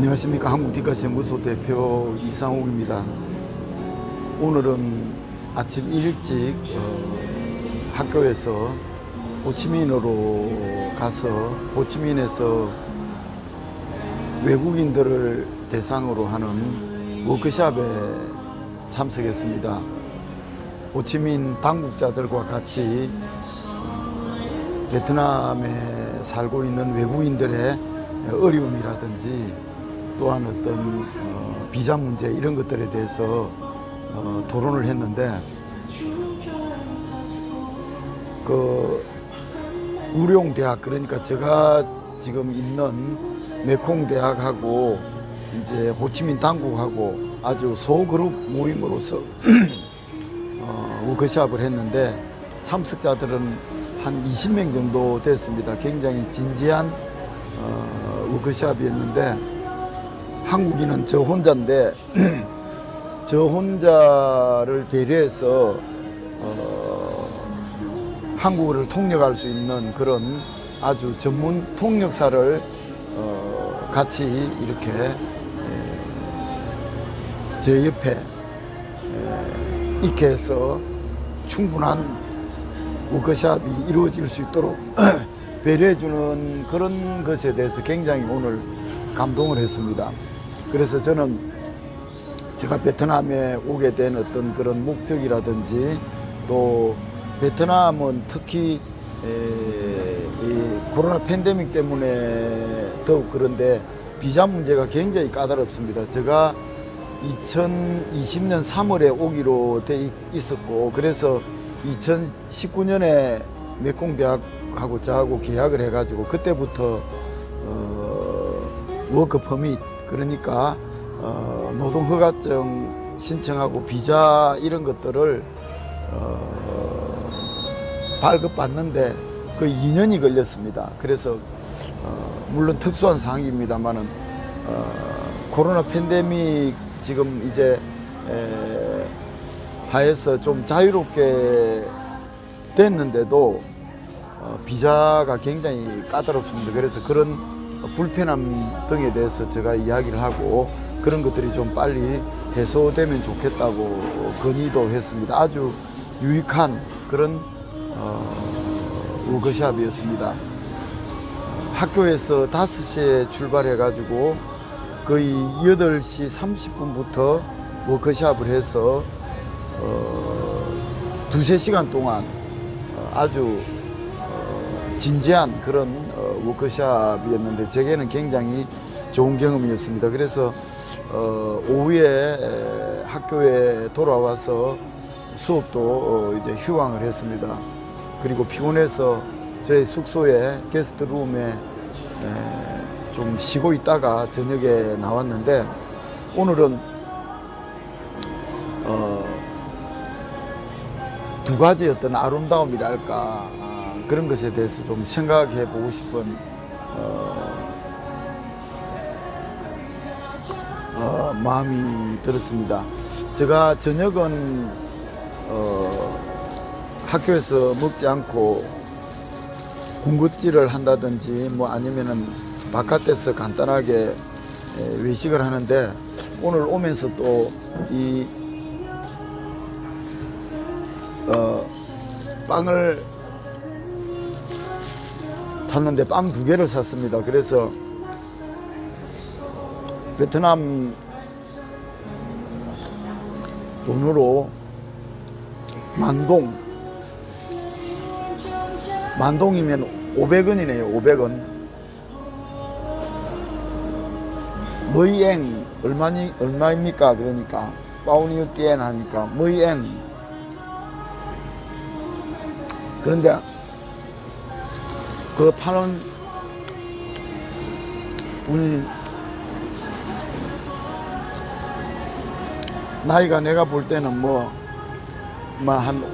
안녕하십니까. 한국디카연구소 대표 이상욱입니다. 오늘은 아침 일찍 학교에서 호치민으로 가서 호치민에서 외국인들을 대상으로 하는 워크숍에 참석했습니다. 호치민 당국자들과 같이 베트남에 살고 있는 외국인들의 어려움이라든지 또한 어떤 비자 문제 이런 것들에 대해서 토론을 했는데, 그 우룡대학, 그러니까 제가 지금 있는 메콩 대학하고 이제 호치민 당국하고 아주 소그룹 모임으로서 워크숍을 했는데, 참석자들은 한 20명 정도 됐습니다. 굉장히 진지한 워크숍이었는데, 한국인은 저 혼자인데 저 혼자를 배려해서 한국어를 통역할 수 있는 그런 아주 전문 통역사를 같이 이렇게 제 옆에 있게 해서 충분한 워크숍이 이루어질 수 있도록 배려해주는 그런 것에 대해서 굉장히 오늘 감동을 했습니다. 그래서 저는 제가 베트남에 오게 된 어떤 그런 목적이라든지, 또 베트남은 특히 이 코로나 팬데믹 때문에 더욱 그런데 비자 문제가 굉장히 까다롭습니다. 제가 2020년 3월에 오기로 돼 있었고, 그래서 2019년에 메콩대학하고 저하고 계약을 해가지고 그때부터 워크 퍼밋, 그러니까 노동허가증 신청하고 비자 이런 것들을 발급받는데 거의 2년이 걸렸습니다. 그래서 물론 특수한 상황입니다만은 코로나 팬데믹 지금 이제 하에서 좀 자유롭게 됐는데도 비자가 굉장히 까다롭습니다. 그래서 그런 불편함 등에 대해서 제가 이야기를 하고 그런 것들이 좀 빨리 해소되면 좋겠다고 건의도 했습니다. 아주 유익한 그런 워크숍이었습니다. 학교에서 5시에 출발해 가지고 거의 8시 30분부터 워크숍을 해서 2~3시간 동안 아주 진지한 그런 워크숍이었는데 제게는 굉장히 좋은 경험이었습니다. 그래서 오후에 학교에 돌아와서 수업도 이제 휴강을 했습니다. 그리고 피곤해서 저희 숙소에 게스트룸에 좀 쉬고 있다가 저녁에 나왔는데, 오늘은 두 가지 어떤 아름다움이랄까 그런 것에 대해서 좀 생각해 보고 싶은 마음이 들었습니다. 제가 저녁은 학교에서 먹지 않고 군것질을 한다든지 뭐 아니면은 바깥에서 간단하게 외식을 하는데, 오늘 오면서 또 이 빵을 샀는데 빵 2개를 샀습니다. 그래서 베트남 돈으로 만동이면 500원이네요. 500원. 머이앵 얼마입니까? 그러니까 빠우니우띠엔 하니까 머이앵. 그런데 그 파는 분이 나이가 내가 볼 때는 한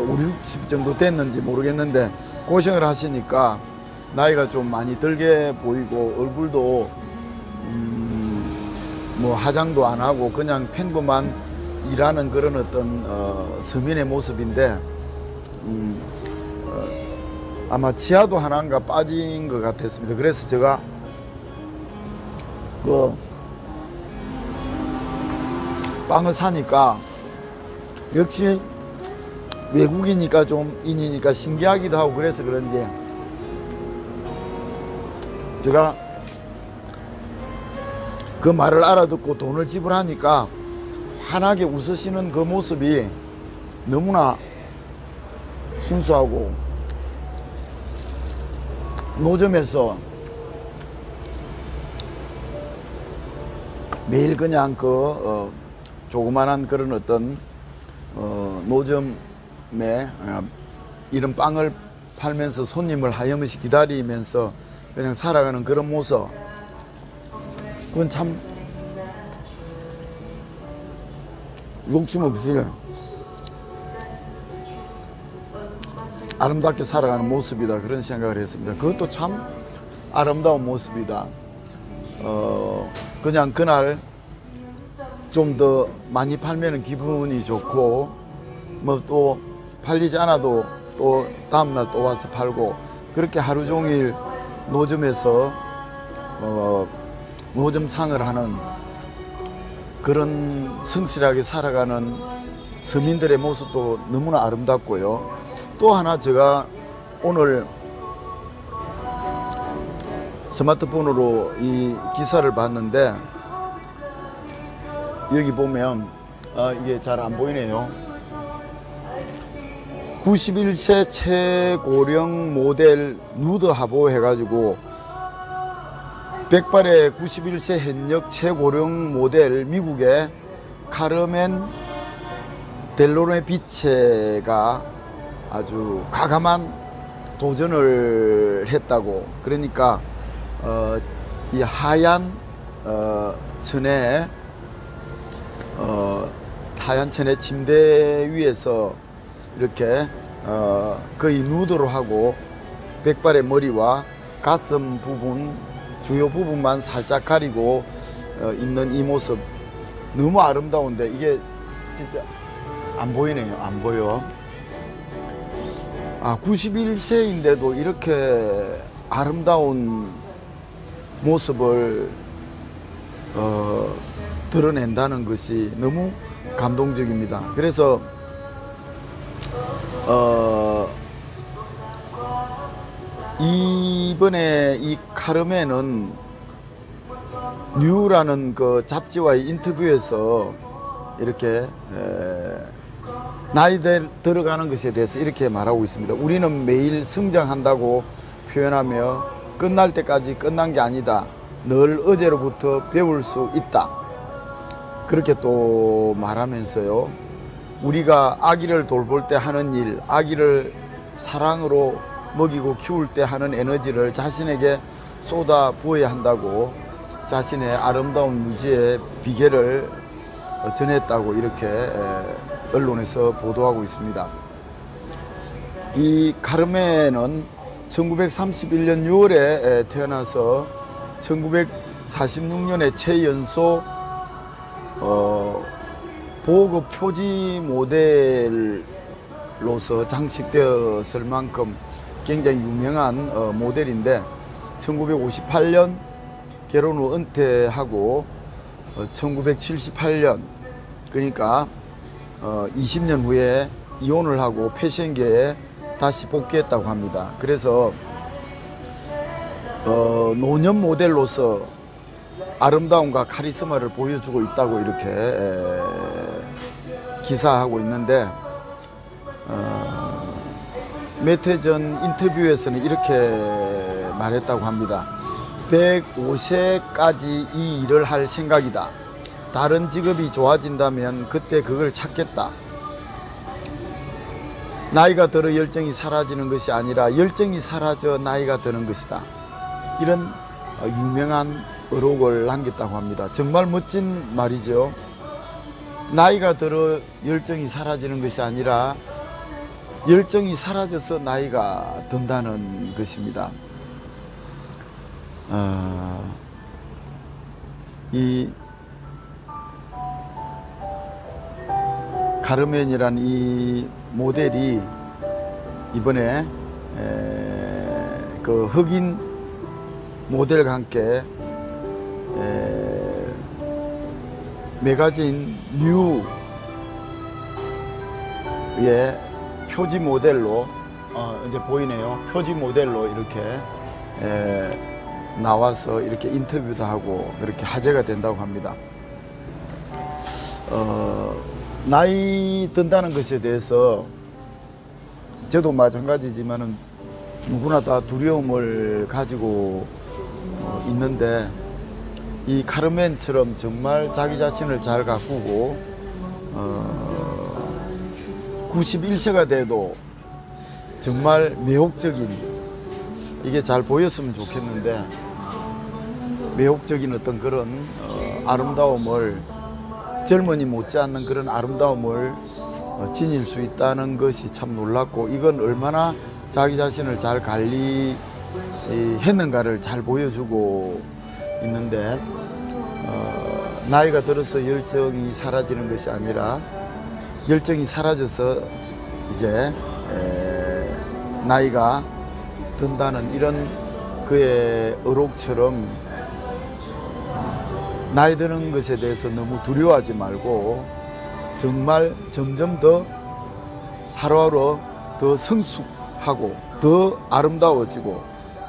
5, 60 정도 됐는지 모르겠는데 고생을 하시니까 나이가 좀 많이 들게 보이고, 얼굴도 뭐 화장도 안 하고 그냥 평범한 일하는 그런 어떤 서민의 모습인데, 아마 치아도 하나인가 빠진 것 같았습니다. 그래서 제가 그 빵을 사니까 역시 외국이니까 좀 인이니까 신기하기도 하고 그래서 그런지 제가 그 말을 알아듣고 돈을 지불하니까 환하게 웃으시는 그 모습이 너무나 순수하고 노점에서 매일 그냥 그 조그만한 그런 어떤 노점에 이런 빵을 팔면서 손님을 하염없이 기다리면서 그냥 살아가는 그런 모습, 그건 참 욕심 없이 아름답게 살아가는 모습이다, 그런 생각을 했습니다. 그것도 참 아름다운 모습이다. 그냥 그날 좀 더 많이 팔면 기분이 좋고, 뭐 또 팔리지 않아도 또 다음날 또 와서 팔고, 그렇게 하루 종일 노점에서 노점상을 하는 그런 성실하게 살아가는 서민들의 모습도 너무나 아름답고요. 또 하나 제가 오늘 스마트폰으로 이 기사를 봤는데, 여기 보면 이게 잘 안 보이네요. 91세 최고령 모델 누드 하보 해가지고 백발의 91세 현역 최고령 모델 미국의 카르멘 델로네 비체가 아주 과감한 도전을 했다고. 그러니까 이 하얀 천에 하얀 천에 침대 위에서 이렇게 거의 누드로 하고 백발의 머리와 가슴 부분, 주요 부분만 살짝 가리고 있는 이 모습 너무 아름다운데, 이게 진짜 안 보이네요. 안 보여. 91세인데도 이렇게 아름다운 모습을 드러낸다는 것이 너무 감동적입니다. 그래서 이번에 이 카르멘은 뉴라는 그 잡지와의 인터뷰에서 이렇게 나이 들어가는 것에 대해서 이렇게 말하고 있습니다. 우리는 매일 성장한다고 표현하며 끝날 때까지 끝난 게 아니다. 늘 어제로부터 배울 수 있다. 그렇게 또 말하면서요, 우리가 아기를 돌볼 때 하는 일, 아기를 사랑으로 먹이고 키울 때 하는 에너지를 자신에게 쏟아 부어야 한다고 자신의 아름다운 유지의 비결을 전했다고 이렇게 언론에서 보도하고 있습니다. 이 카르멘은 1931년 6월에 태어나서 1946년에 최연소 보급 표지 모델로서 장식되었을 만큼 굉장히 유명한 모델인데, 1958년 결혼 후 은퇴하고 1978년, 그러니까 20년 후에 이혼을 하고 패션계에 다시 복귀했다고 합니다. 그래서 노년 모델로서 아름다움과 카리스마를 보여주고 있다고 이렇게 기사하고 있는데, 몇 해 전 인터뷰에서는 이렇게 말했다고 합니다. 105세까지 이 일을 할 생각이다. 다른 직업이 좋아진다면 그때 그걸 찾겠다. 나이가 들어 열정이 사라지는 것이 아니라 열정이 사라져 나이가 드는 것이다. 이런 유명한 어록을 남겼다고 합니다. 정말 멋진 말이죠. 나이가 들어 열정이 사라지는 것이 아니라 열정이 사라져서 나이가 든다는 것입니다. 이 카르멘이라는 이 모델이 이번에 그 흑인 모델과 함께 매거진 뉴의 표지 모델로 이제 보이네요. 표지 모델로 이렇게 나와서 이렇게 인터뷰도 하고 그렇게 화제가 된다고 합니다. 나이 든다는 것에 대해서 저도 마찬가지지만은 누구나 다 두려움을 가지고 있는데, 이 카르멘처럼 정말 자기 자신을 잘 가꾸고 91세가 돼도 정말 매혹적인, 이게 잘 보였으면 좋겠는데, 매혹적인 어떤 그런 아름다움을, 젊은이 못지않는 그런 아름다움을 지닐 수 있다는 것이 참 놀랍고, 이건 얼마나 자기 자신을 잘 관리했는가를 잘 보여주고 있는데, 나이가 들어서 열정이 사라지는 것이 아니라 열정이 사라져서 이제 나이가 든다는 이런 그의 의록처럼 나이 드는 것에 대해서 너무 두려워하지 말고 정말 점점 더 하루하루 더 성숙하고 더 아름다워지고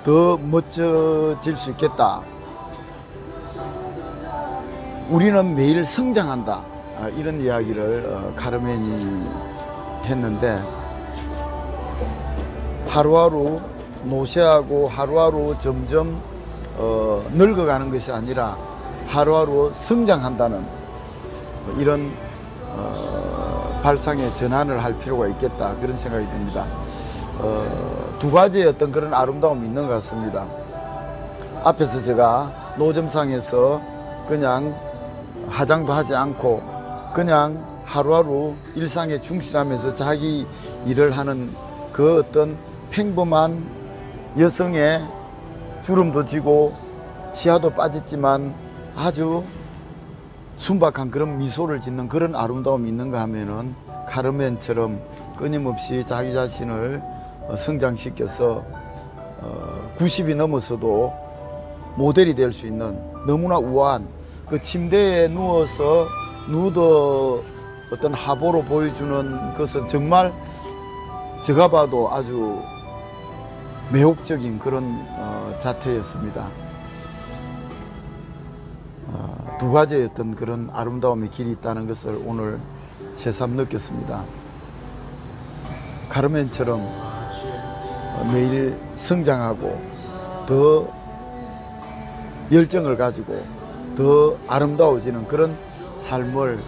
더 멋져질 수 있겠다. 우리는 매일 성장한다. 이런 이야기를 카르멘이 했는데, 하루하루 노쇠하고 하루하루 점점 늙어가는 것이 아니라 하루하루 성장한다는 이런 발상의 전환을 할 필요가 있겠다, 그런 생각이 듭니다. 두 가지의 어떤 그런 아름다움이 있는 것 같습니다. 앞에서 제가 노점상에서 그냥 화장도 하지 않고 그냥 하루하루 일상에 충실하면서 자기 일을 하는 그 어떤 평범한 여성의 주름도 지고 치아도 빠졌지만 아주 순박한 그런 미소를 짓는 그런 아름다움이 있는가 하면은 카르멘처럼 끊임없이 자기 자신을 성장시켜서 90이 넘어서도 모델이 될 수 있는, 너무나 우아한 그 침대에 누워서 누드 어떤 화보로 보여주는 것은 정말 제가 봐도 아주 매혹적인 그런 자태였습니다. 두 가지의 어떤 그런 아름다움의 길이 있다는 것을 오늘 새삼 느꼈습니다. 카르멘처럼 매일 성장하고 더 열정을 가지고 더 아름다워지는 그런 삶을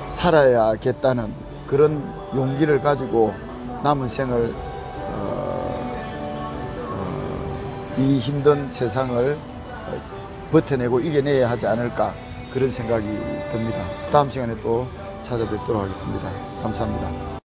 살아야겠다는 그런 용기를 가지고 남은 생을 이 힘든 세상을 버텨내고 이겨내야 하지 않을까, 그런 생각이 듭니다. 다음 시간에 또 찾아뵙도록 하겠습니다. 감사합니다.